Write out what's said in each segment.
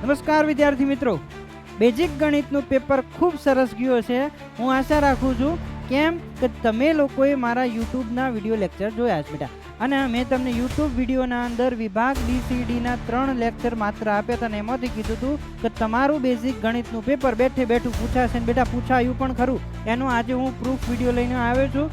નમસ્કાર વિદ્યાર્થી મિત્રો, બેઝિક ગણિતનું પેપર ખૂબ સરસ ગયો છે. હું આશા રાખું છું કેમ કે તમે લોકોએ મારા યુટ્યુબના વિડીયો લેક્ચર જોયા છે બેટા, અને મેં તમને યુટ્યુબ વિડીયોના અંદર વિભાગ BCDના 3 લેક્ચર માત્ર આપ્યા હતા અને એમાંથી કીધું હતું કે તમારું બેઝિક ગણિતનું પેપર બેઠે બેઠું પૂછાશે ને બેટા પૂછાયું પણ ખરું. એનો આજે હું પ્રૂફ વિડીયો લઈને આવ્યો છું.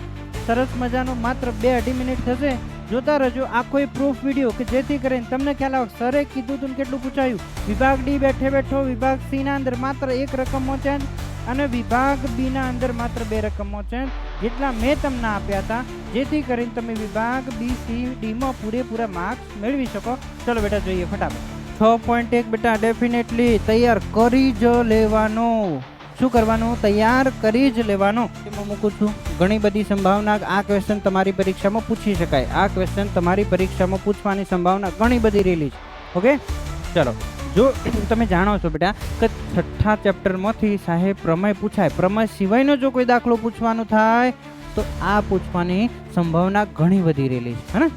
સરસ મજાનો માત્ર 2-2.5 મિનિટ થશે, જોતા રહેજો આખો એ પ્રૂફ વિડીયો કે જેથી કરીને તમને ખ્યાલ આવે સરે કીધું હતું કેટલું પૂછાયું. વિભાગ ડી બેઠે બેઠો વિભાગ સી ના અંદર માત્ર 1 રકમનો ચેન્જ અને વિભાગ બી ના અંદર માત્ર 2 રકમનો ચેન્જ જેટલા મેં તમને આપ્યા હતા, જેથી કરીને તમે વિભાગ BCD માં પૂરેપૂરા માર્ક્સ મેળવી શકો. ચલો બેટા જોઈએ ફટાફટ. 6.1 બેટા ડેફિનેટલી તૈયાર કરી જ લેવાનો. શું કરવાનું? તૈયાર કરી જ લેવાનો. એમાં મૂકું છું ઘણી બધી સંભાવના આ ક્વેશ્ચન તમારી પરીક્ષામાં પૂછી શકાય. આ ક્વેશ્ચન તમારી પરીક્ષામાં પૂછવાની સંભાવના ઘણી બધી રહેલી છે. ઓકે, ચલો. જો તમે જાણો છો બેટા કે 6થા ચેપ્ટરમાંથી સાહેબ પ્રમેય પૂછાય, પ્રમેય સિવાયનો જો કોઈ દાખલો પૂછવાનો થાય તો આ પૂછવાની સંભાવના ઘણી બધી રહેલી છે, હે ને?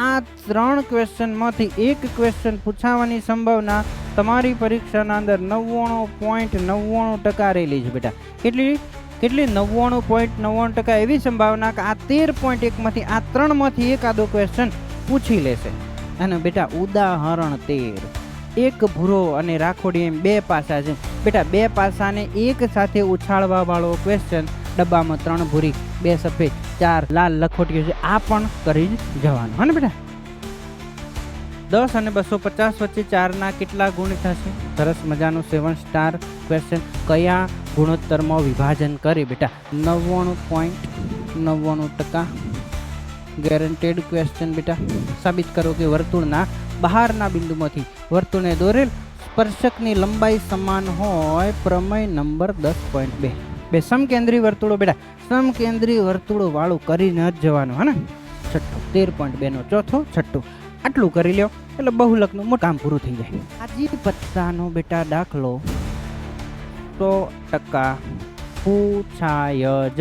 આ 3 ક્વેશ્ચનમાંથી એક ક્વેશ્ચન પૂછાવાની સંભાવના તમારી પરીક્ષાના અંદર 99.99% રહેલી છે બેટા. કેટલી 99.99% એવી સંભાવના કે આ 13.1 માંથી આ 3 માંથી એકાદો ક્વેશ્ચન પૂછી લેશે. અને બેટા ઉદાહરણ 13, એક ભૂરો અને રાખોડી એમ 2 પાસા છે બેટા. 2 પાસાને એક સાથે ઉછાળવા વાળો ક્વેશ્ચન, ડબ્બામાં 3 ભૂરી 2 સફેદ 4 લાલ લખોટીઓ છે. આ પણ કરી જ જવાનું, હે ને બેટા? 10 અને 250 વચ્ચે 4 ના કેટલા ગુણ થશે? સરસ મજાનું 7 સ્ટાર ક્વેશ્ચન. કયા ગુણોત્તરમાં વિભાજન કરે બેટા? 99.99% ગેરંટેડ ક્વેશ્ચન બેટા. સાબિત કરો કે વર્તુળના બહારના બિંદુમાંથી વર્તુળને દોરેલ સ્પર્શકની લંબાઈ સમાન હોય. પ્રમેય નંબર 10.2. બે સમકેન્દ્રી વર્તુળો બેટા, સમકેન્દ્રી વર્તુળો વાળું કરીને જ જવાનું, હે ને? છઠ્ઠું 13.2 નો ચોથો છઠ્ઠું. આટલું કરી લ્યો એટલે બહુલકનું મોટું કામ પૂરું થઈ જાય. બાજી પત્તાનો બેટા દાખલો 100% પૂછાય જ.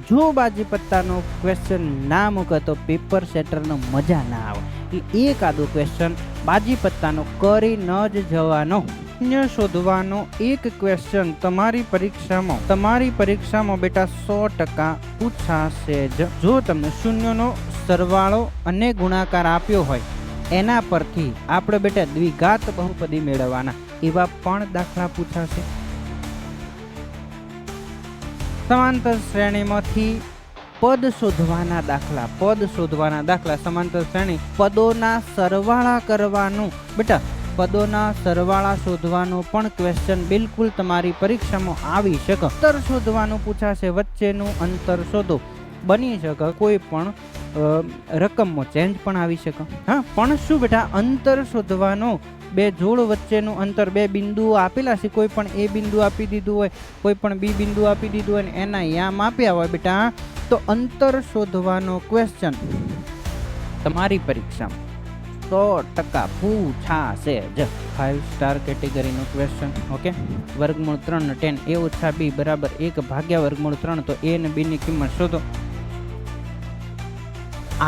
જો બાજી પત્તાનો ક્વેશ્ચન ના મૂકે તો પેપર સેટરનો મજા ના આવે. એટલે એકાદો ક્વેશ્ચન બાજી પત્તાનો કરીને જ જવાનો. શૂન્ય શોધવાનો એક ક્વેશ્ચન તમારી પરીક્ષામાં બેટા 100% પૂછાશે જ. જો તમને શૂન્યનો સરવાળો અને ગુણાકાર આપ્યો હોય એના પરથી આપણે બેટા દ્વિઘાત બહુપદી મેળવવાના, એવા પણ દાખલા પૂછાશે. સમાંતર શ્રેણીમાંથી પદ શોધવાના દાખલા. સમાંતર શ્રેણી પદોના સરવાળા કરવાનું બેટા. પદોના સરવાળા શોધવાનો પણ ક્વેશ્ચન બિલકુલ તમારી પરીક્ષામાં આવી શકે. અંતર શોધવાનું પૂછાશે. વચ્ચેનું અંતર શોધો. બની શકે કોઈ પણ રકમમાં ચેન્જ પણ આવી શકે. હા, પણ શું બેટા? અંતર શોધવાનો. 2 જોડ વચ્ચેનું અંતર, 2 બિંદુઓ આપેલા છે, કોઈ પણ A બિંદુ આપી દીધું હોય, કોઈ પણ B બિંદુ આપી દીધું હોય, એના યામ આપ્યા હોય બેટા, તો અંતર શોધવાનો ક્વેશ્ચન તમારી પરીક્ષામાં 100% પૂછાશે જ. 5 સ્ટાર કેટેગરીનો ક્વેશ્ચન. ઓકે, વર્ગમૂળ 3 tan A - B બરાબર 1 ભાગ્યા વર્ગમૂળ 3, તો A અને B ની કિંમત શોધો.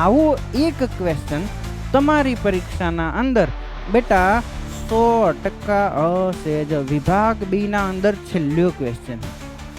આવો એક ક્વેશ્ચન તમારી પરીક્ષાના અંદર બેટા 100% હશે જ. વિભાગ બી ના અંદર છેલ્લો ક્વેશ્ચન